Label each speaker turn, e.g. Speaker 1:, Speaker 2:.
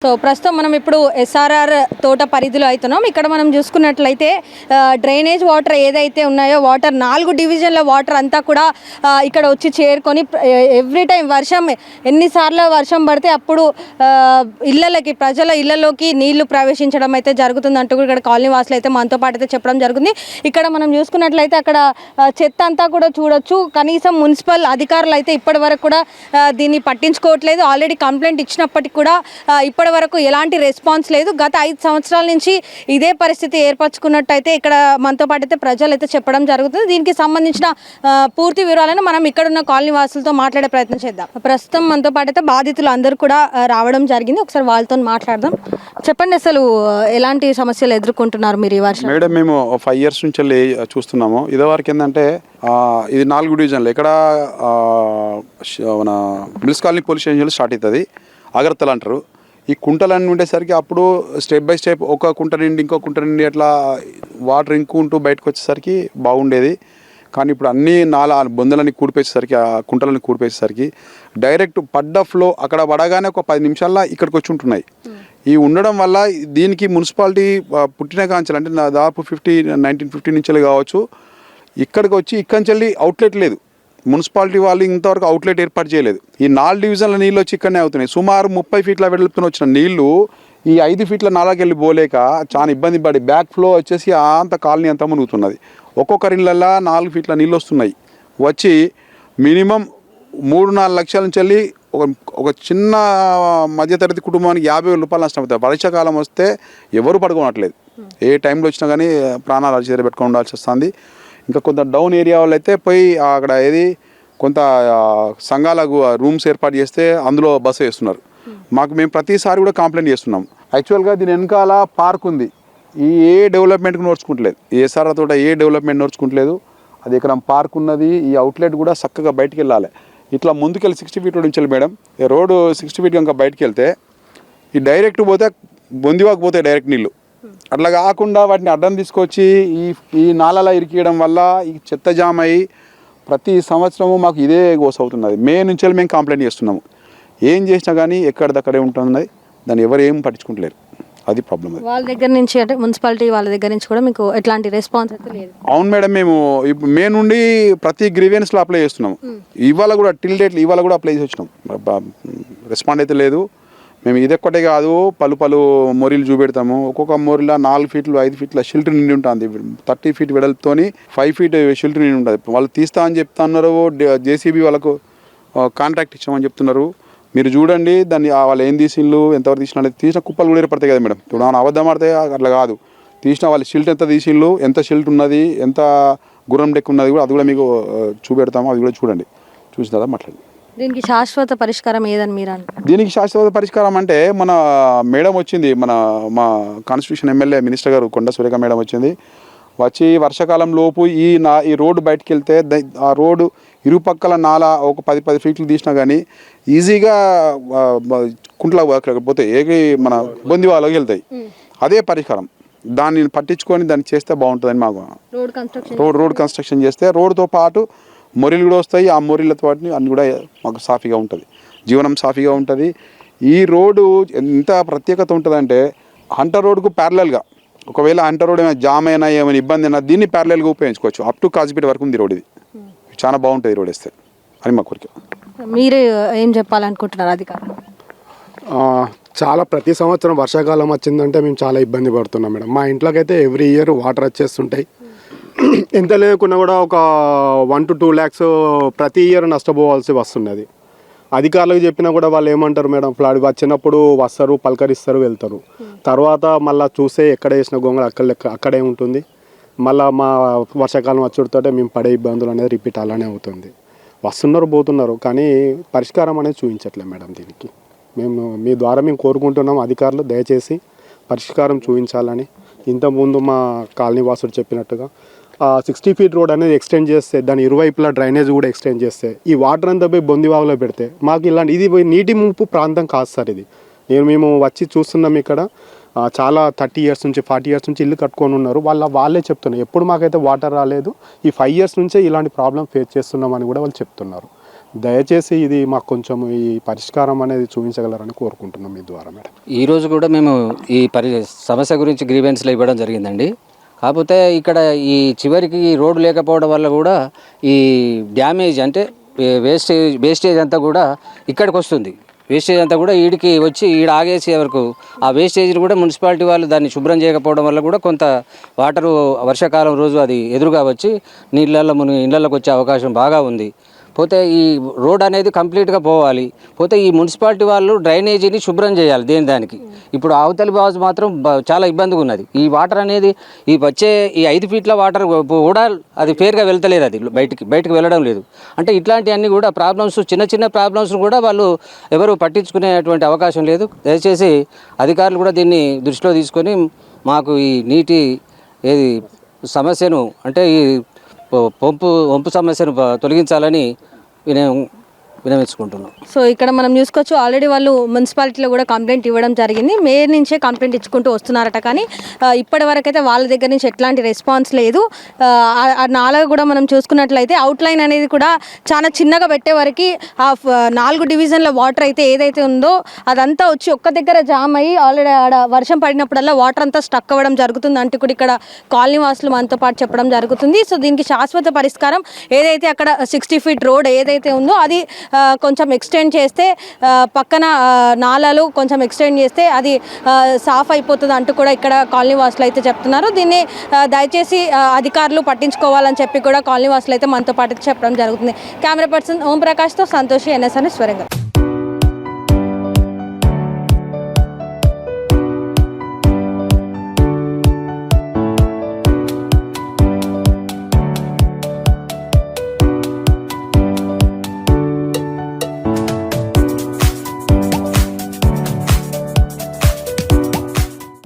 Speaker 1: So ప్రస్తుతం మనం ఇప్పుడు ఎస్ఆర్ఆర్ తోట పరిధిలో అవుతున్నాం. ఇక్కడ మనం చూసుకున్నట్లయితే డ్రైనేజ్ వాటర్ ఏదైతే ఉన్నాయో వాటర్ 4 డివిజన్ల వాటర్ అంతా కూడా ఇక్కడ వచ్చి చేరుకొని ఎవ్రీ టైం వర్షం ఎన్నిసార్లు వర్షం పడితే అప్పుడు ప్రజల ఇళ్లలోకి నీళ్లు ప్రవేశించడం అయితే జరుగుతుందంటూ కూడా ఇక్కడ కాలనీ వాసులు అయితే మనతో పాటు అయితే చెప్పడం జరుగుతుంది. ఇక్కడ మనం చూసుకున్నట్లయితే అక్కడ చెత్త అంతా కూడా చూడొచ్చు. కనీసం మున్సిపల్ అధికారులు అయితే ఇప్పటి వరకు కూడా దీన్ని పట్టించుకోవట్లేదు. ఆల్రెడీ కంప్లైంట్ ఇచ్చినప్పటికీ కూడా ఇప్పటి వరకు ఎలాంటి రెస్పాన్స్ లేదు. గత 5 సంవత్సరాల నుంచి ఇదే పరిస్థితి ఏర్పరచుకున్నట్టయితే ఇక్కడ మనతో పాటు అయితే ప్రజలు అయితే చెప్పడం జరుగుతుంది. దీనికి సంబంధించిన పూర్తి వివరాలను మనం ఇక్కడున్న కాలనీ వాసులతో మాట్లాడే ప్రయత్నం చేద్దాం. ప్రస్తుతం మనతో పాటు అయితే బాధితులు అందరూ కూడా రావడం జరిగింది. ఒకసారి వాళ్ళతో మాట్లాడదాం. చెప్పండి, అసలు ఎలాంటి సమస్యలు ఎదుర్కొంటున్నారు మీరు ఈ వర్షం?
Speaker 2: మేడం, మేము 5 ఇయర్స్ నుంచి వెళ్ళి చూస్తున్నాము. ఇదివరకు ఏంటంటే ఇది 4 డివిజన్లు. ఇక్కడ మన మిల్స్ కాలనీ పోలీస్ స్టేషన్లో స్టార్ట్ అవుతుంది, అగర్తలు అంటారు. ఈ కుంటలన్నీ ఉండేసరికి అప్పుడు స్టెప్ బై స్టెప్ ఒక కుంట నిండి ఇంకో కుంట నిండి అట్లా వాటర్ ఇంకుంటూ బయటకు వచ్చేసరికి బాగుండేది. కానీ ఇప్పుడు అన్ని బొందలన్నీ కూడిపేసేసరికి ఆ కుంటలన్నీ కూడిపేసేసరికి డైరెక్ట్ పడ్డ ఫ్లో అక్కడ పడగానే ఒక 10 నిమిషాల్లో ఇక్కడికి వచ్చి ఉంటున్నాయి. ఈ ఉండడం వల్ల దీనికి మున్సిపాలిటీ పుట్టిన కాంచెలు అంటే దాదాపు 1950 నుంచి కావచ్చు ఇక్కడికి వచ్చి ఇక్కడి అవుట్లెట్ లేదు. మున్సిపాలిటీ వాళ్ళు ఇంతవరకు అవుట్లెట్ ఏర్పాటు చేయలేదు. ఈ 4 డివిజన్ల నీళ్ళు వచ్చి ఇక్కడనే అవుతున్నాయి. సుమారు 30 ఫీట్ల వెడల్పున వచ్చిన నీళ్లు ఈ 5 ఫీట్ల నాలాకి వెళ్ళి పోలేక చాలా ఇబ్బంది పడి బ్యాక్ ఫ్లో వచ్చేసి అంత కాలనీ అంతా మునుగుతున్నది. ఒక్కొక్కరి ఇళ్ళల్లో 4 ఫీట్ల నీళ్ళు వస్తున్నాయి. వచ్చి మినిమం 3-4 లక్షల నుంచి వెళ్ళి ఒక చిన్న మధ్యతరగతి కుటుంబానికి 50,000 రూపాయలు నష్టం అవుతాయి. వర్షాకాలం వస్తే ఎవరు పడుకోనట్లేదు. ఏ టైంలో వచ్చినా కానీ ప్రాణాలు అరిచేత పెట్టుకొని ఉండాల్సి వస్తుంది. ఇంకా కొంత డౌన్ ఏరియా వాళ్ళు అయితే పోయి అక్కడ కొంత సంఘాలకు రూమ్స్ ఏర్పాటు చేస్తే అందులో బస వేస్తున్నారు. మేము ప్రతిసారి కూడా కంప్లైంట్ చేస్తున్నాం. యాక్చువల్గా దీని వెనకాల పార్క్ ఉంది. ఏ డెవలప్మెంట్కి నోచుకుంటలేదు. ఎస్ఆర్ఆర్ తోట ఏ డెవలప్మెంట్ నోచుకుంటలేదు. అది ఇక్కడ పార్క్ ఉన్నది. ఈ అవుట్లెట్ కూడా చక్కగా బయటికి వెళ్ళాలి. ఇట్లా ముందుకెళ్ళి 60 ఫీట్ నుంచి వెళ్ళి మేడం రోడ్డు 60 ఫీట్ కనుక బయటికి వెళ్తే ఈ డైరెక్ట్ పోతే బొందివాకు పోతే డైరెక్ట్ నీళ్ళు. అట్లా కాకుండా వాటిని అడ్డం తీసుకొచ్చి ఈ నాలలో ఇరికియడం వల్ల ఈ చెత్త జామ్ అయ్యి ప్రతి సంవత్సరము మాకు ఇదే గోస అవుతున్నది. మే నుంచి మేము కంప్లైంట్ చేస్తున్నాము. ఏం చేసినా కానీ ఎక్కడిదక్కడే ఉంటున్నది. దాన్ని ఎవరు ఏం పట్టించుకుంటలేరు. అది ప్రాబ్లం.
Speaker 1: వాళ్ళ దగ్గర నుంచి అంటే మున్సిపాలిటీ వాళ్ళ దగ్గర నుంచి కూడా మీకు ఎట్లాంటి రెస్పాన్స్ అయితే లేదు?
Speaker 2: అవును మేడం, మేము మే నుండి ప్రతి గ్రీవెన్స్లో అప్లై చేస్తున్నాము. ఇవాళ కూడా టిల్ డేట్లు ఇవాళ కూడా అప్లై చేసి వచ్చినాం. రెస్పాండ్ అయితే లేదు. మేము ఇదొక్కటే కాదు, పలు మోరీలు చూపెడతాము. ఒక్కొక్క మోరీలో 4 ఫీట్లు 5 ఫీట్ల షెల్టర్ నిండి ఉంటుంది. 30 ఫీట్ వెడల్పుతోని 5 ఫీట్ షెల్టర్ నిండి ఉంటుంది. వాళ్ళు తీస్తా అని చెప్తున్నారు. జేసీబీ వాళ్ళకు కాంట్రాక్ట్ ఇచ్చామని చెప్తున్నారు. మీరు చూడండి దాన్ని వాళ్ళు ఏం తీసిండ్రు, ఎంతవరకు తీసిన కుప్పలు కూడా ఏర్పడతాయి కదా మేడం. ఇప్పుడు మనం అబద్ధం ఆడితే అట్లా కాదు. తీసిన వాళ్ళ షెల్టర్ ఎంత తీసిండ్రు, ఎంత షెల్టర్ ఉన్నది, ఎంత గుర్రం డెక్ ఉన్నది కూడా అది కూడా మీకు చూపెడతాము. అది కూడా చూడండి. చూసిన తర్వాత మాట్లాడి
Speaker 1: దీనికి శాశ్వత పరిష్కారం ఏదని మీరు అంటారు?
Speaker 2: దీనికి శాశ్వత పరిష్కారం అంటే మన మేడం వచ్చింది, మా కాన్స్టిట్యూషన్ ఎమ్మెల్యే మినిస్టర్ గారు కొండ సురేఖ మేడం వచ్చింది. వచ్చి వర్షాకాలం లోపు ఈ రోడ్డు బయటకు వెళ్తే ఆ రోడ్డు ఇరుపక్కల ఒక 10 ఫీట్లు తీసినా కానీ ఈజీగా కుంట్ల పోతే మన బొందివాళ్ళకి వెళ్తాయి. అదే పరిష్కారం. దాన్ని పట్టించుకొని దాన్ని చేస్తే బాగుంటుందని మాకు. రోడ్ కన్స్ట్రక్షన్ చేస్తే రోడ్డుతో పాటు మొరీలు కూడా వస్తాయి. ఆ మొరీలతో వాటిని అన్ని కూడా మాకు సాఫీగా ఉంటుంది, జీవనం సాఫీగా ఉంటుంది. ఈ రోడ్డు ఎంత ప్రత్యేకత ఉంటుందంటే హంటర్ రోడ్డుకు ప్యారలల్గా ఒకవేళ హంటర్ రోడ్ ఏమైనా జామ్ అయినా ఏమైనా ఇబ్బంది అయినా దీన్ని ప్యారలల్గా ఉపయోగించుకోవచ్చు. అప్ టు కాజీపేట వరకు ఉంది రోడ్. ఇది చాలా బాగుంటుంది రోడ్ వేస్తే అని మా కోరిక.
Speaker 1: మీరు ఏం చెప్పాలనుకుంటున్నారు అధికారులు?
Speaker 3: చాలా ప్రతి సంవత్సరం వర్షాకాలం వచ్చిందంటే మేము చాలా ఇబ్బంది పడుతున్నాం మేడం. మా ఇంట్లోకి అయితే ఎవ్రీ ఇయర్ వాటర్ వచ్చేస్తుంటాయి. ఎంత లేకున్నా కూడా ఒక 1 to 2 lakhs ప్రతి ఇయర్ నష్టపోవాల్సి వస్తున్నది. అధికారులకు చెప్పినా కూడా వాళ్ళు ఏమంటారు మేడం, ఫ్లాడ్ వచ్చినప్పుడు వస్తారు, పలకరిస్తారు, వెళ్తారు. తర్వాత మళ్ళీ చూస్తే ఎక్కడ వేసిన గొంగళ అక్కడే ఉంటుంది. మళ్ళీ మా వర్షాకాలం వచ్చుడితోటే మేము పడే ఇబ్బందులు అనేది రిపీట్ అలానే అవుతుంది. వస్తున్నారు, పోతున్నారు, కానీ పరిష్కారం అనేది చూపించట్లేదు మేడం. దీనికి మీ ద్వారా మేము కోరుకుంటున్నాం అధికారులు దయచేసి పరిష్కారం చూపించాలని. ఇంతకుముందు మా కాలనీ వాసుడు చెప్పినట్టుగా 60 ఫీట్ రోడ్ అనేది ఎక్స్టెండ్ చేస్తే దాని ఇరువైపులా డ్రైనేజ్ కూడా ఎక్స్టెండ్ చేస్తే ఈ వాటర్ అంతా పోయి బొందివాగులో పెడితే మాకు ఇలాంటి ఇది పోయి నీటి ముంపు ప్రాంతం కాదు సార్ ఇది. మేము వచ్చి చూస్తున్నాం ఇక్కడ చాలా 30 years నుంచి 40 years నుంచి ఇల్లు కట్టుకొని ఉన్నారు. వాళ్ళే చెప్తున్నారు ఎప్పుడు మాకైతే వాటర్ రాలేదు, ఈ 5 years నుంచే ఇలాంటి ప్రాబ్లం ఫేస్ చేస్తున్నామని కూడా వాళ్ళు చెప్తున్నారు. దయచేసి ఇది మాకు కొంచెం ఈ పరిష్కారం అనేది చూపించగలరని కోరుకుంటున్నాం మీ ద్వారా మేడం.
Speaker 4: ఈరోజు కూడా మేము ఈ సమస్య గురించి గ్రీవెన్స్లో ఇవ్వడం జరిగిందండి. కాకపోతే ఇక్కడ ఈ చివరికి రోడ్డు లేకపోవడం వల్ల కూడా ఈ డ్యామేజ్ అంటే వేస్టేజ్ అంతా కూడా ఇక్కడికి వస్తుంది. వేస్టేజ్ అంతా కూడా ఈడికి వచ్చి ఈడ ఆగేసే వరకు ఆ వేస్టేజ్ని కూడా మున్సిపాలిటీ వాళ్ళు దాన్ని శుభ్రం చేయకపోవడం వల్ల కూడా కొంత వాటరు వర్షాకాలం రోజు అది ఎదురుగా వచ్చి ఇళ్ళలోకి వచ్చే అవకాశం బాగా ఉంది. పోతే ఈ రోడ్ అనేది కంప్లీట్గా పోవాలి. పోతే ఈ మున్సిపాలిటీ వాళ్ళు డ్రైనేజీని శుభ్రం చేయాలి దానికి. ఇప్పుడు అవతలి బాజు మాత్రం చాలా ఇబ్బందిగా ఉన్నది. ఈ వాటర్ అనేది ఈ వచ్చే ఈ 5 ఫీట్ల వాటర్ కూడా అది ఫేర్గా వెళ్తలేదు, అది బయటికి వెళ్ళడం లేదు. అంటే ఇట్లాంటివన్నీ కూడా ప్రాబ్లమ్స్, చిన్న ప్రాబ్లమ్స్ కూడా వాళ్ళు ఎవరు పట్టించుకునేటువంటి అవకాశం లేదు. దయచేసి అధికారులు కూడా దీన్ని దృష్టిలో తీసుకొని మాకు ఈ నీటి సమస్యను అంటే ఈ వంపు సమస్యను తొలగించాలని వినవించుకుంటున్నాం.
Speaker 1: సో ఇక్కడ మనం చూసుకోవచ్చు, ఆల్రెడీ వాళ్ళు మున్సిపాలిటీలో కూడా కంప్లైంట్ ఇవ్వడం జరిగింది. మేయర్ నుంచే కంప్లైంట్ ఇచ్చుకుంటూ వస్తున్నారట. కానీ ఇప్పటి వరకు అయితే వాళ్ళ దగ్గర నుంచి ఎట్లాంటి రెస్పాన్స్ లేదు. ఆ నాలుగు కూడా మనం చూసుకున్నట్లయితే అవుట్లైన్ అనేది కూడా చాలా చిన్నగా పెట్టే వరకు ఆ 4 డివిజన్ల వాటర్ అయితే ఏదైతే ఉందో అదంతా వచ్చి ఒక్క దగ్గర జామ్ అయ్యి ఆల్రెడీ ఆడ వర్షం పడినప్పుడల్లా వాటర్ అంతా స్టక్ అవ్వడం జరుగుతుంది అంటే కూడా ఇక్కడ కాలనీ వాసులు మనతో పాటు చెప్పడం జరుగుతుంది. సో దీనికి శాశ్వత పరిష్కారం ఏదైతే అక్కడ 60 ఫీట్ రోడ్ ఏదైతే ఉందో అది కొంచెం ఎక్స్టెండ్ చేస్తే పక్కన నాలాలు కొంచెం ఎక్స్టెండ్ చేస్తే అది సాఫ్ అయిపోతుంది అంటూ కూడా ఇక్కడ కాలనీ వాసులు అయితే చెప్తున్నారు. దీన్ని దయచేసి అధికారులు పట్టించుకోవాలని చెప్పి కూడా కాలనీ వాసులు అయితే మనతో పాటు చెప్పడం జరుగుతుంది. కెమెరా పర్సన్ ఓం ప్రకాష్తో సంతోషి, NSN వరంగల్.